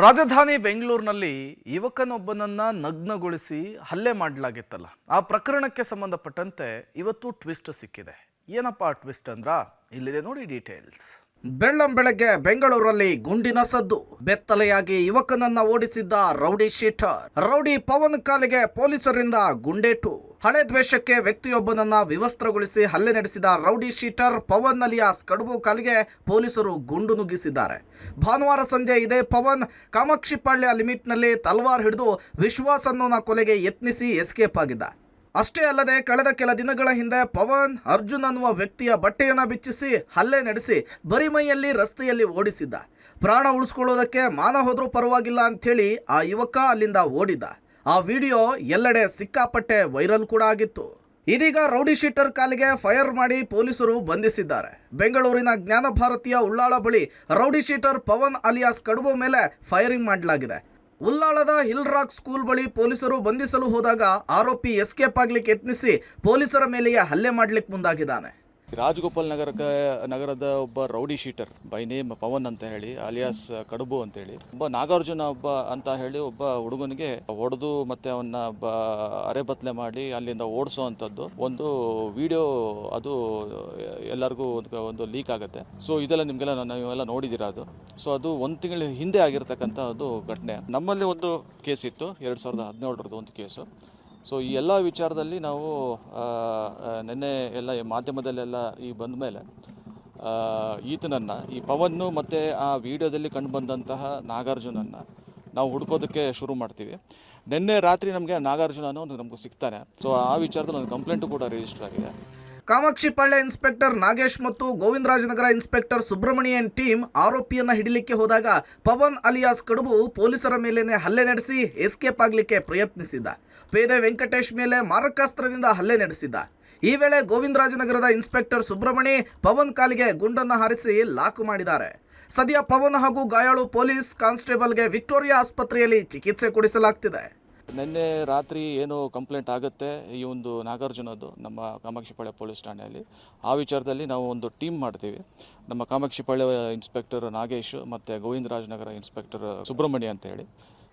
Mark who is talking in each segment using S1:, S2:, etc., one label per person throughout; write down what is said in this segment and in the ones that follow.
S1: ರಾಜಧಾನಿ ಬೆಂಗಳೂರಿನಲ್ಲಿ ಯುವಕನೊಬ್ಬನನ್ನ ನಗ್ನಗೊಳಿಸಿ ಹಲ್ಲೆ ಮಾಡಲಾಗಿತ್ತಲ್ಲ, ಆ ಪ್ರಕರಣಕ್ಕೆ ಸಂಬಂಧಪಟ್ಟಂತೆ ಇವತ್ತು ಟ್ವಿಸ್ಟ್ ಸಿಕ್ಕಿದೆ. ಏನಪ್ಪಾ ಟ್ವಿಸ್ಟ್ ಅಂದ್ರ ಇಲ್ಲಿದೆ ನೋಡಿ ಡೀಟೇಲ್ಸ್. ಬೆಳ್ಳಂಬೆಳಗ್ಗೆ ಬೆಂಗಳೂರಲ್ಲಿ ಗುಂಡಿನ ಸದ್ದು. ಬೆತ್ತಲೆಯಾಗಿ ಯುವಕನನ್ನ ಓಡಿಸಿದ್ದ ರೌಡಿ ಶೀಟರ್. ರೌಡಿ ಪವನ್ ಕಾಲಿಗೆ ಪೊಲೀಸರಿಂದ ಗುಂಡೇಟು. ಹಳೆ ದ್ವೇಷಕ್ಕೆ ವ್ಯಕ್ತಿಯೊಬ್ಬನನ್ನ ವಿವಸ್ತ್ರಗೊಳಿಸಿ ಹಲ್ಲೆ ನಡೆಸಿದ ರೌಡಿ ಶೀಟರ್ ಪವನ್ ಅಲಿಯಾಸ್ ಕಡುಬು ಕಾಲಿಗೆ ಪೊಲೀಸರು ಗುಂಡು ನುಗ್ಗಿಸಿದ್ದಾರೆ. ಭಾನುವಾರ ಸಂಜೆ ಇದೇ ಪವನ್ ಕಾಮಾಕ್ಷಿಪಾಳ್ಯ ಲಿಮಿಟ್ನಲ್ಲಿ ತಲವಾರ್ ಹಿಡಿದು ವಿಶ್ವಾಸ್ ಅನ್ನೋನ ಕೊಲೆಗೆ ಯತ್ನಿಸಿ ಎಸ್ಕೇಪ್ ಆಗಿದ್ದ. ಅಷ್ಟೇ ಅಲ್ಲದೆ ಕಳೆದ ಕೆಲ ದಿನಗಳ ಹಿಂದೆ ಪವನ್ ಅರ್ಜುನ್ ಅನ್ನುವ ವ್ಯಕ್ತಿಯ ಬಟ್ಟೆಯನ್ನು ಬಿಚ್ಚಿಸಿ ಹಲ್ಲೆ ನಡೆಸಿ ಬರಿಮೈಯಲ್ಲಿ ರಸ್ತೆಯಲ್ಲಿ ಓಡಿಸಿದ್ದ. ಪ್ರಾಣ ಉಳಿಸ್ಕೊಳ್ಳೋದಕ್ಕೆ ಮಾನ ಹೋದ್ರೂ ಪರವಾಗಿಲ್ಲ ಅಂಥೇಳಿ ಆ ಯುವಕ ಅಲ್ಲಿಂದ ಓಡಿದ. ಆ ವಿಡಿಯೋ ಎಲ್ಲೆಡೆ ಸಿಕ್ಕಾಪಟ್ಟೆ ವೈರಲ್ ಕೂಡ ಆಗಿತ್ತು. ಇದೀಗ ರೌಡಿ ಶೀಟರ್ ಕಾಲಿಗೆ ಫೈರ್ ಮಾಡಿ ಪೊಲೀಸರು ಬಂಧಿಸಿದ್ದಾರೆ. ಬೆಂಗಳೂರಿನ ಜ್ಞಾನ ಭಾರತೀಯ ಉಳ್ಳಾಳ ಬಳಿ ರೌಡಿ ಶೀಟರ್ ಪವನ್ ಅಲಿಯಾಸ್ ಕಡುಬು ಮೇಲೆ ಫೈರಿಂಗ್ ಮಾಡಲಾಗಿದೆ. ಉಳ್ಳಾಳದ ಹಿಲ್ ರಾಕ್ ಸ್ಕೂಲ್ ಬಳಿ ಪೊಲೀಸರು ಬಂಧಿಸಲು ಹೋದಾಗ ಆರೋಪಿ ಎಸ್ಕೇಪ್ ಆಗ್ಲಿಕ್ಕೆ ಯತ್ನಿಸಿ ಪೊಲೀಸರ ಮೇಲೆಯೇ ಹಲ್ಲೆ ಮಾಡ್ಲಿಕ್ಕೆ ಮುಂದಾಗಿದ್ದಾನೆ.
S2: ರಾಜಗೋಪಾಲ್ ನಗರದ ಒಬ್ಬ rowdy sheeter by name Pavan ಅಂತ ಹೇಳಿ ಅಲಿಯಾಸ್ ಕಡುಬು ಅಂತ ಹೇಳಿ ಒಬ್ಬ ನಾಗಾರ್ಜುನ ಅಂತ ಹೇಳಿ ಒಬ್ಬ ಹುಡುಗನಿಗೆ ಹೊಡೆದು ಮತ್ತೆ ಅವನ್ನ ಅರೆಬತ್ಲೆ ಮಾಡಿ ಅಲ್ಲಿಂದ ಓಡಿಸೋ ಅಂಥದ್ದು ಒಂದು ವಿಡಿಯೋ ಅದು ಎಲ್ಲರಿಗೂ ಒಂದು ಲೀಕ್ ಆಗುತ್ತೆ. ಸೊ ಇದೆಲ್ಲ ನಿಮ್ಗೆಲ್ಲ ನೀವೆಲ್ಲ ನೋಡಿದ್ದೀರಾ. ಅದು ಸೊ ಅದು ಒಂದು ತಿಂಗಳ ಹಿಂದೆ ಆಗಿರ್ತಕ್ಕಂಥ ಅದು ಘಟನೆ. ನಮ್ಮಲ್ಲಿ ಒಂದು ಕೇಸ್ ಇತ್ತು 2017 ಒಂದು ಕೇಸು. ಸೊ ಈ ಎಲ್ಲ ವಿಚಾರದಲ್ಲಿ ನಾವು ನಿನ್ನೆ ಎಲ್ಲ ಮಾಧ್ಯಮದಲ್ಲೆಲ್ಲ ಈ ಬಂದ ಮೇಲೆ ಈತನನ್ನು ಈ ಪವನ್ನು ಮತ್ತು ಆ ವಿಡಿಯೋದಲ್ಲಿ ಕಂಡುಬಂದಂತಹ ನಾಗಾರ್ಜುನನ್ನು ನಾವು ಹುಡ್ಕೋದಕ್ಕೆ ಶುರು ಮಾಡ್ತೀವಿ. ನಿನ್ನೆ ರಾತ್ರಿ ನಮಗೆ ನಾಗಾರ್ಜುನನು ನಮಗೂ ಸಿಗ್ತಾನೆ. ಸೊ ಆ ವಿಚಾರದಲ್ಲಿ ಒಂದು ಕಂಪ್ಲೇಂಟು ಕೂಡ ರಿಜಿಸ್ಟರ್ ಆಗಿದೆ.
S1: ಕಾಮಾಕ್ಷಿಪಾಳ್ಯ ಇನ್ಸ್ಪೆಕ್ಟರ್ ನಾಗೇಶ್ ಮತ್ತು ಗೋವಿಂದರಾಜನಗರ ಇನ್ಸ್ಪೆಕ್ಟರ್ ಸುಬ್ರಹ್ಮಣಿಯನ್ ಟೀಮ್ ಆರೋಪಿಯನ್ನ ಹಿಡಿಲಿಕ್ಕೆ ಹೋದಾಗ ಪವನ್ ಅಲಿಯಾಸ್ ಕಡುಬು ಪೊಲೀಸರ ಮೇಲೇನೆ ಹಲ್ಲೆ ನಡೆಸಿ ಎಸ್ಕೇಪ್ ಆಗಲಿಕ್ಕೆ ಪ್ರಯತ್ನಿಸಿದ್ದ. ಪೇದೆ ವೆಂಕಟೇಶ್ ಮೇಲೆ ಮಾರಕಾಸ್ತ್ರದಿಂದ ಹಲ್ಲೆ ನಡೆಸಿದ್ದ. ಈ ವೇಳೆ ಗೋವಿಂದರಾಜನಗರದ ಇನ್ಸ್ಪೆಕ್ಟರ್ ಸುಬ್ರಹ್ಮಣಿ ಪವನ್ ಕಾಲಿಗೆ ಗುಂಡನ್ನು ಹಾರಿಸಿ ಲಾಕ್ ಮಾಡಿದ್ದಾರೆ. ಸದ್ಯ ಪವನ್ ಹಾಗೂ ಗಾಯಾಳು ಪೊಲೀಸ್ ಕಾನ್ಸ್ಟೇಬಲ್ಗೆ ವಿಕ್ಟೋರಿಯಾ ಆಸ್ಪತ್ರೆಯಲ್ಲಿ ಚಿಕಿತ್ಸೆ ಕೊಡಿಸಲಾಗ್ತಿದೆ.
S2: ನಿನ್ನೆ ರಾತ್ರಿ ಏನು ಕಂಪ್ಲೇಂಟ್ ಆಗುತ್ತೆ ಈ ಒಂದು ನಾಗಾರ್ಜುನದ್ದು ನಮ್ಮ ಕಾಮಾಕ್ಷಿಪಾಳ್ಯ ಪೊಲೀಸ್ ಠಾಣೆಯಲ್ಲಿ, ಆ ವಿಚಾರದಲ್ಲಿ ನಾವು ಒಂದು ಟೀಮ್ ಮಾಡ್ತೀವಿ. ನಮ್ಮ ಕಾಮಾಕ್ಷಿಪಾಳ್ಯ ಇನ್ಸ್ಪೆಕ್ಟರ್ ನಾಗೇಶ್ ಮತ್ತು ಗೋವಿಂದರಾಜನಗರ ಇನ್ಸ್ಪೆಕ್ಟರ್ ಸುಬ್ರಹ್ಮಣ್ಯ ಅಂತ ಹೇಳಿ,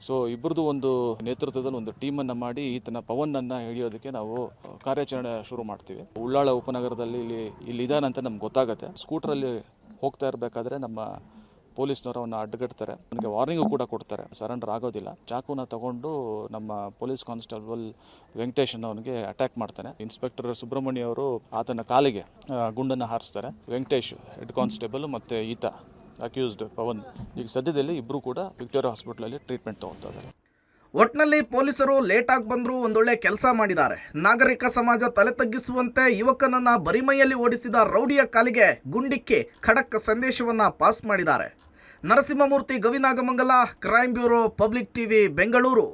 S2: ಸೊ ಇಬ್ಬರದು ಒಂದು ನೇತೃತ್ವದಲ್ಲಿ ಒಂದು ಟೀಮನ್ನು ಮಾಡಿ ಈತನ ಪವನನ್ನು ಹಿಡಿಯೋದಕ್ಕೆ ನಾವು ಕಾರ್ಯಾಚರಣೆ ಶುರು ಮಾಡ್ತೀವಿ. ಉಳ್ಳಾಳ ಉಪನಗರದಲ್ಲಿ ಇಲ್ಲಿ ಇದಾನಂತ ನಮ್ಗೆ ಗೊತ್ತಾಗುತ್ತೆ. ಸ್ಕೂಟ್ರಲ್ಲಿ ಹೋಗ್ತಾ ಇರಬೇಕಾದ್ರೆ ನಮ್ಮ ಪೊಲೀಸ್ನವರು ಅವನ್ನ ಅಡ್ಡಗಟ್ತಾರೆ. ನನಗೆ ವಾರ್ನಿಂಗು ಕೂಡ ಕೊಡ್ತಾರೆ, ಸರೆಂಡರ್ ಆಗೋದಿಲ್ಲ. ಚಾಕುನ ತಗೊಂಡು ನಮ್ಮ ಪೊಲೀಸ್ ಕಾನ್ಸ್ಟೇಬಲ್ ವೆಂಕಟೇಶ್ ಅವನಿಗೆ ಅಟ್ಯಾಕ್ ಮಾಡ್ತಾನೆ. ಇನ್ಸ್ಪೆಕ್ಟರ್ ಸುಬ್ರಹ್ಮಣ್ಯ ಅವರು ಆತನ ಕಾಲಿಗೆ ಗುಂಡನ್ನು ಹಾರಿಸ್ತಾರೆ. ವೆಂಕಟೇಶ್ ಹೆಡ್ ಕಾನ್ಸ್ಟೇಬಲ್ ಮತ್ತು ಈತ ಅಕ್ಯೂಸ್ಡ್ ಪವನ್ ಈಗ ಸದ್ಯದಲ್ಲಿ ಇಬ್ಬರು ಕೂಡ ವಿಕ್ಟೋರಿಯಾ ಹಾಸ್ಪಿಟಲಲ್ಲಿ ಟ್ರೀಟ್ಮೆಂಟ್ ತಗೊಳ್ತಾ ಇದ್ದಾರೆ.
S1: ಒಟ್ನಲ್ಲಿ ಪೊಲೀಸರು ಲೇಟಾಗಿ ಬಂದರೂ ಒಂದೊಳ್ಳೆ ಕೆಲಸ ಮಾಡಿದ್ದಾರೆ. ನಾಗರಿಕ ಸಮಾಜ ತಲೆ ತಗ್ಗಿಸುವಂತೆ ಯುವಕನನ್ನ ಬರಿಮೈಯಲ್ಲಿ ಓಡಿಸಿದ ರೌಡಿಯ ಕಾಲಿಗೆ ಗುಂಡಿಕ್ಕಿ ಖಡಕ್ ಸಂದೇಶವನ್ನ ಪಾಸ್ ಮಾಡಿದ್ದಾರೆ. Narasimhamurthy, Gavinagamangala, crime bureau, public TV, Bengaluru.